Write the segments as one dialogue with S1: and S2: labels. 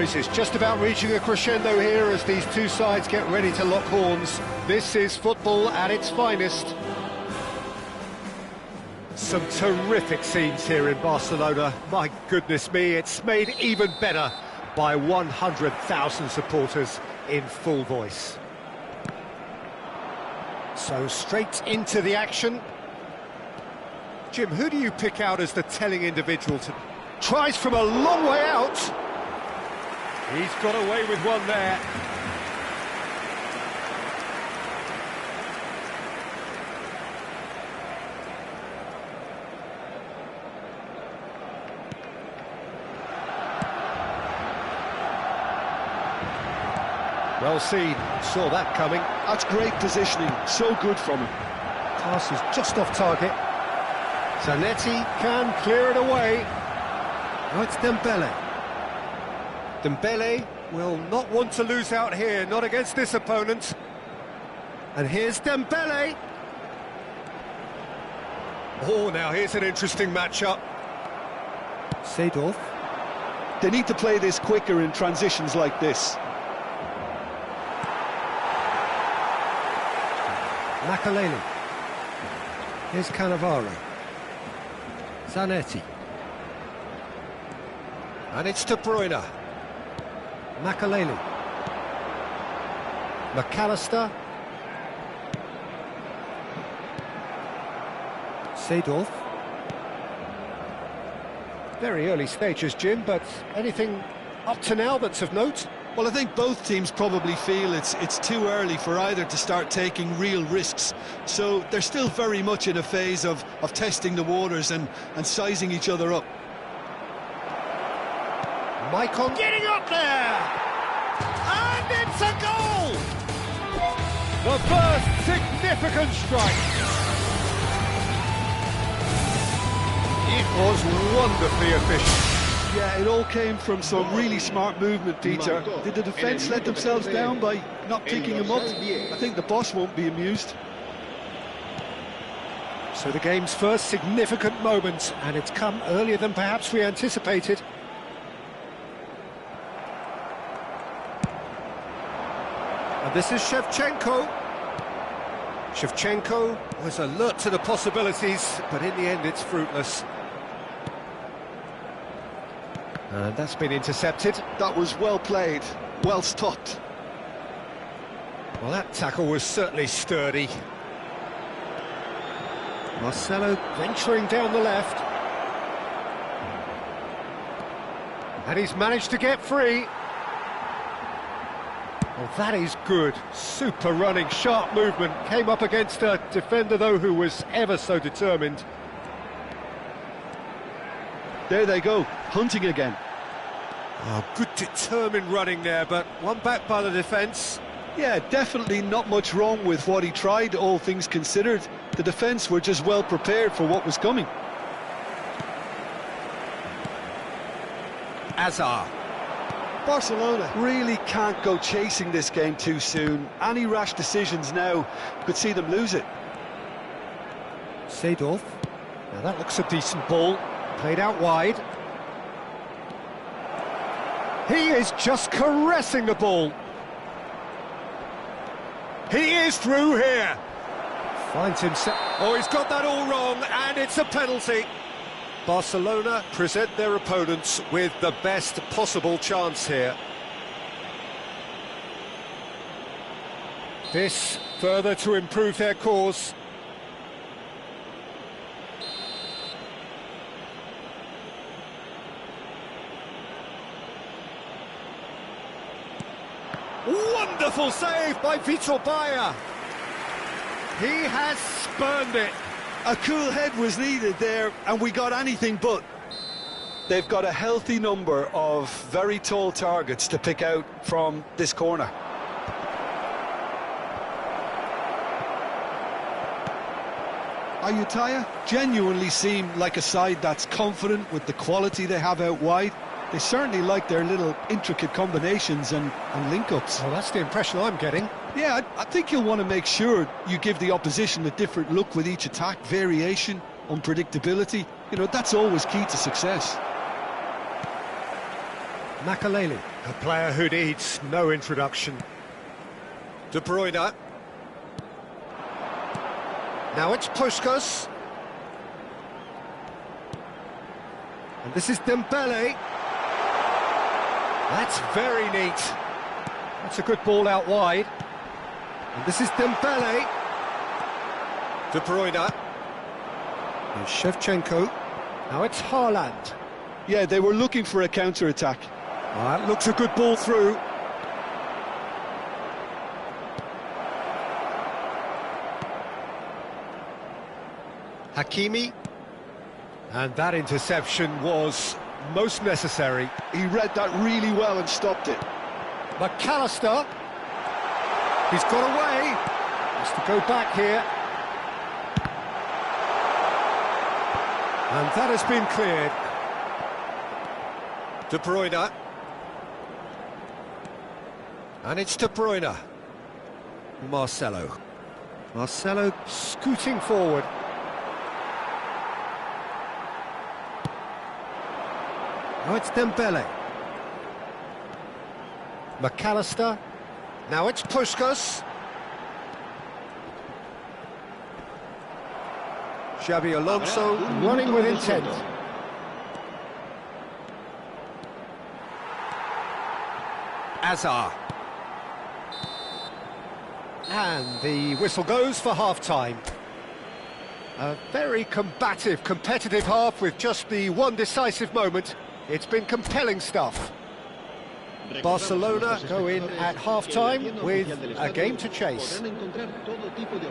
S1: noise is just about reaching a crescendo here as these two sides get ready to lock horns. This is football at its finest. Some terrific scenes here in Barcelona. My goodness me, it's made even better by 100,000 supporters in full voice. So straight into the action. Jim, who do you pick out as the telling individual to... Tries from a long way out. He's got away with one there. Well seen, saw that coming.
S2: That's great positioning, so good from him.
S1: Pass is just off target. Zanetti can clear it away. Now it's Dembele. Dembele will not want to lose out here, not against this opponent. And here's Dembele. Oh, now here's an interesting matchup. Seedorf.
S2: They need to play this quicker in transitions like this.
S1: Makaleli. Here's Cannavaro. Zanetti. And it's De Bruyne. Makaleli. McAllister. Seedorf. Very early stages, Jim, but anything up to now that's of note?
S2: Well, I think both teams probably feel it's too early for either to start taking real risks. So they're still very much in a phase of testing the waters and sizing each other up.
S1: Maicon getting up there! And it's a goal! The first significant strike. It was wonderfully efficient.
S2: Yeah, it all came from some really smart movement, Peter. Did the defence let themselves down by not picking him up? I think the boss won't be amused.
S1: So the game's first significant moment, and it's come earlier than perhaps we anticipated. And this is Shevchenko. Shevchenko was alert to the possibilities, but in the end it's fruitless. And that's been intercepted.
S2: That was well played, well stopped.
S1: Well, that tackle was certainly sturdy. Marcelo venturing down the left. And he's managed to get free. Well, that is good. Super running, sharp movement. Came up against a defender, though, who was ever so determined.
S2: There they go, hunting again.
S1: Oh, good determined running there, but one back by the defence.
S2: Yeah, definitely not much wrong with what he tried, all things considered. The defence were just well prepared for what was coming.
S1: Azar.
S2: Barcelona really can't go chasing this game too soon. Any rash decisions now could see them lose it.
S1: Seedorf. Now that looks a decent ball. Played out wide. He is just caressing the ball. He is through here. Finds himself... Oh, he's got that all wrong, and it's a penalty. Barcelona present their opponents with the best possible chance here. This further to improve their cause. Wonderful save by Vitor Bayer. He has spurned it.
S2: A cool head was needed there, and we got anything but. They've got a healthy number of very tall targets to pick out from this corner. Ayutthaya genuinely seem like a side that's confident with the quality they have out wide. They certainly like their little intricate combinations and link-ups.
S1: Well, that's the impression I'm getting.
S2: Yeah, I think you'll want to make sure you give the opposition a different look with each attack, variation, unpredictability. You know, that's always key to success.
S1: Makaleli, a player who needs no introduction. De Bruyne. Now it's Puskas. And this is Dembele. That's very neat. That's a good ball out wide. And this is Dembele. De Bruyne. Here's Shevchenko. Now it's Haaland.
S2: Yeah, they were looking for a counter-attack.
S1: That looks a good ball through. Hakimi. And that interception was most necessary.
S2: He read that really well and stopped it.
S1: McAllister. He's got away. Has to go back here. And that has been cleared. De Bruyne. And it's De Bruyne. Marcelo. Marcelo scooting forward. Now it's Dembele. McAllister. Now it's Puskas. Xabi Alonso running with intent. Azar. And the whistle goes for half-time. A very combative, competitive half with just the one decisive moment. It's been compelling stuff. Barcelona go in at half-time with a game to chase.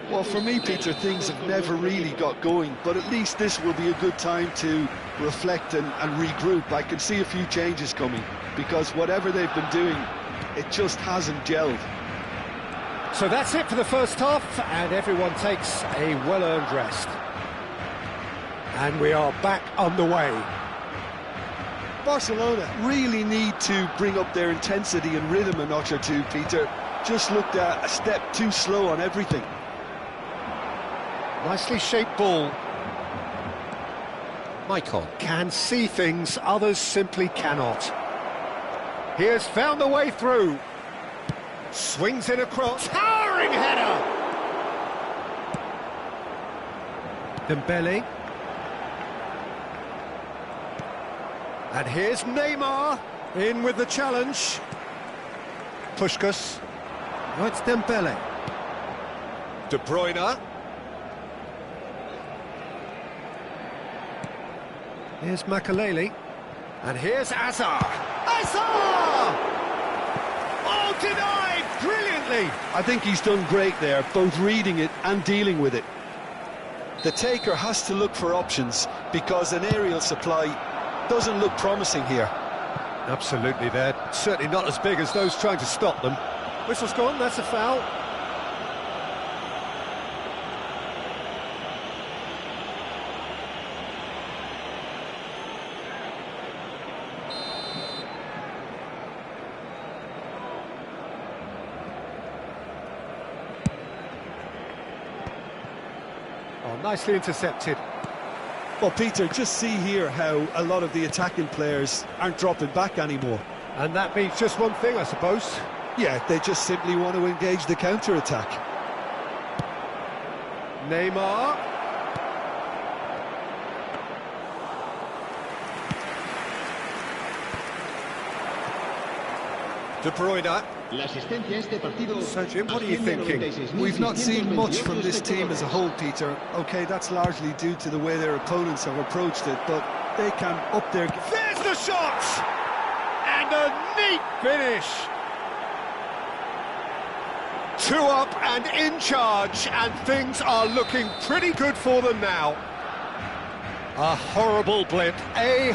S2: Well, for me, Peter, things have never really got going, but at least this will be a good time to reflect and regroup. I can see a few changes coming, because whatever they've been doing, it just hasn't gelled.
S1: So that's it for the first half, and everyone takes a well-earned rest. And we are back underway.
S2: Barcelona really need to bring up their intensity and rhythm a notch or two, Peter. Just looked a step too slow on everything.
S1: Nicely shaped ball. Michael can see things others simply cannot. He has found a way through. Swings in across. Towering header! Dembele. And here's Neymar, in with the challenge. Puskas. Oh, it's Dembele. De Bruyne. Here's Makaleli. And here's Azar. Azar! Oh, denied brilliantly!
S2: I think he's done great there, both reading it and dealing with it. The taker has to look for options, because an aerial supply doesn't look promising here.
S1: Absolutely, they're certainly not as big as those trying to stop them. Whistle's gone, that's a foul. Oh, nicely intercepted.
S2: Well, Peter, just see here how a lot of the attacking players aren't dropping back anymore.
S1: And that means just one thing, I suppose.
S2: Yeah, they just simply want to engage the counter-attack.
S1: Neymar. De Bruyne. So, Jim, what are you thinking?
S2: We've not seen much from this team as a whole, Peter. OK, that's largely due to the way their opponents have approached it, but they can up their...
S1: There's the shot! And a neat finish! 2 up and in charge, and things are looking pretty good for them now. A horrible blip, a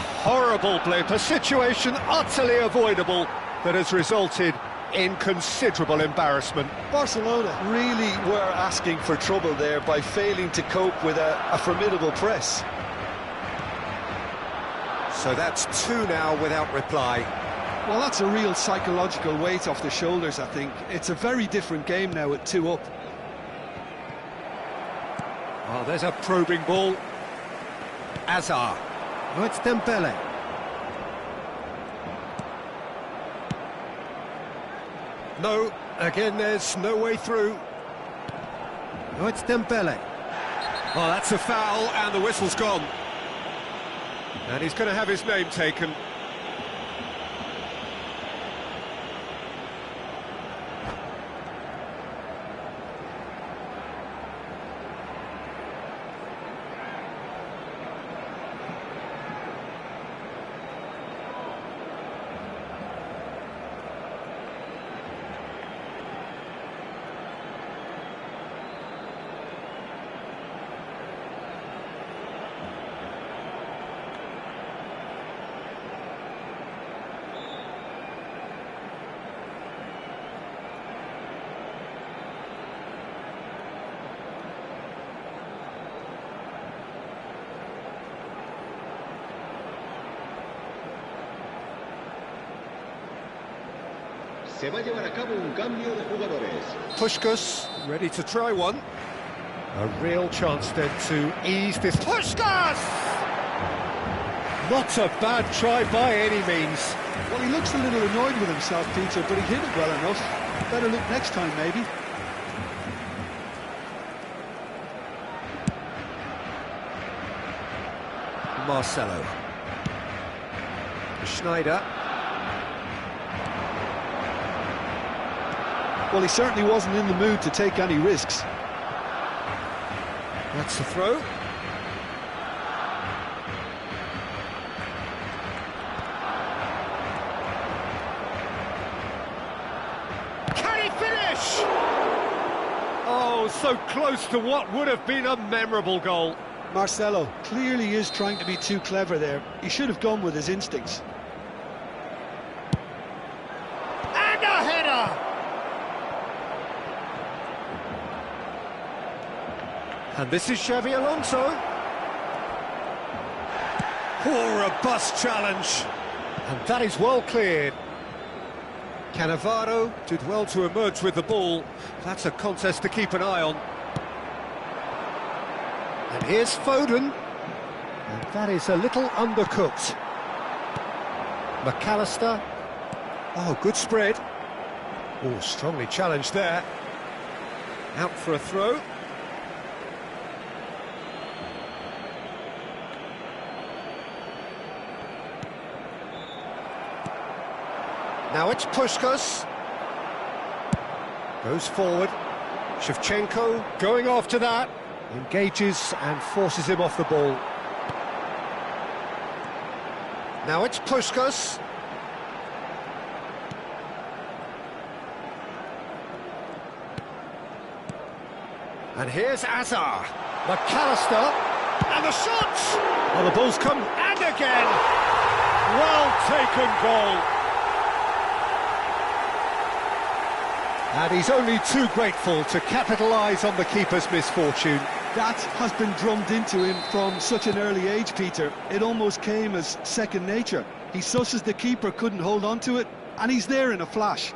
S1: situation utterly avoidable that has resulted in considerable embarrassment.
S2: Barcelona really were asking for trouble there by failing to cope with a formidable press.
S1: So that's 2 now without reply.
S2: Well, that's a real psychological weight off the shoulders, I think. It's a very different game now at 2 up.
S1: Oh, there's a probing ball. Azar. Oh, it's Dembele. No, again, there's no way through. Oh, it's Dembele. Oh, that's a foul, and the whistle's gone. And he's going to have his name taken.
S3: Se va a llevar a cabo un cambio de jugadores.
S1: Puskás, ready to try one. A real chance then to ease this. Puskás! Not a bad try by any means.
S2: Well, he looks a little annoyed with himself, Peter, but he hit it well enough. Better look next time, maybe.
S1: Marcelo. Schneider.
S2: Well, he certainly wasn't in the mood to take any risks.
S1: That's the throw. Can he finish? Oh, so close to what would have been a memorable goal.
S2: Marcelo clearly is trying to be too clever there. He should have gone with his instincts.
S1: And a header! And this is Xavi Alonso. Oh, robust challenge. And that is well cleared. Cannavaro did well to emerge with the ball. That's a contest to keep an eye on. And here's Foden. And that is a little undercooked. McAllister. Oh, good spread. Oh, strongly challenged there. Out for a throw. Now it's Puskás. Goes forward. Shevchenko going after that. Engages and forces him off the ball. Now it's Puskás. And here's Azar. McAllister. And the shot! Oh, the ball's come. And again! Well taken goal. And he's only too grateful to capitalise on the keeper's misfortune.
S2: That has been drummed into him from such an early age, Peter. It almost came as second nature. He susses the keeper couldn't hold on to it, and he's there in a flash.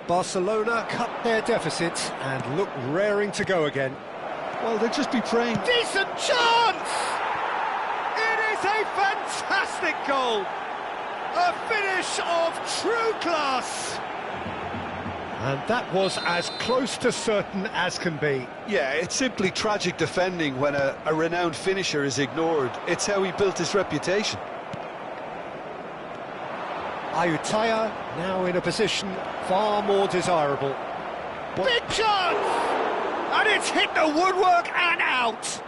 S1: Barcelona cut their deficit and look raring to go again.
S2: Well, they'll just be praying.
S1: Decent chance! It is a fantastic goal! A finish of true class! And that was as close to certain as can be.
S2: Yeah, it's simply tragic defending when a renowned finisher is ignored. It's how he built his reputation.
S1: Ayutthaya now in a position far more desirable. Big chance! And it's hit the woodwork and out!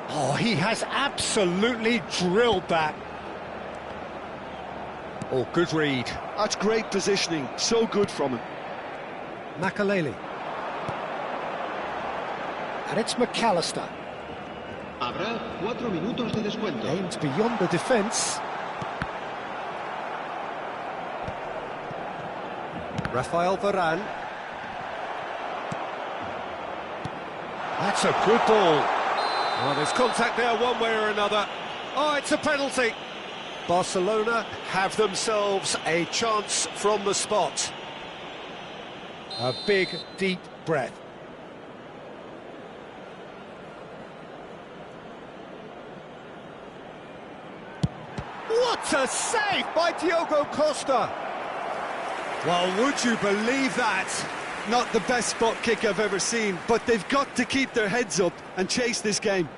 S1: Oh, he has absolutely drilled that. Oh, good read.
S2: That's great positioning, so good from him.
S1: Makaleli. And it's McAllister.
S3: Habrá 4 minutos de descuento.
S1: Aimed beyond the defence. Rafael Varane. That's a good ball. Well, there's contact there one way or another. Oh, it's a penalty. Barcelona have themselves a chance from the spot. A big, deep breath. What a save by Diogo Costa! Well, would you believe that?
S2: Not the best spot kick I've ever seen, but they've got to keep their heads up and chase this game.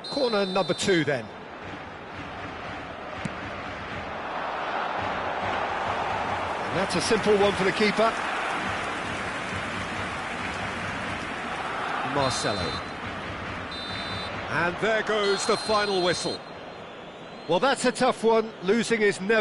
S1: Corner number 2 then. And that's a simple one for the keeper. Marcelo. And there goes the final whistle. Well, that's a tough one. Losing is never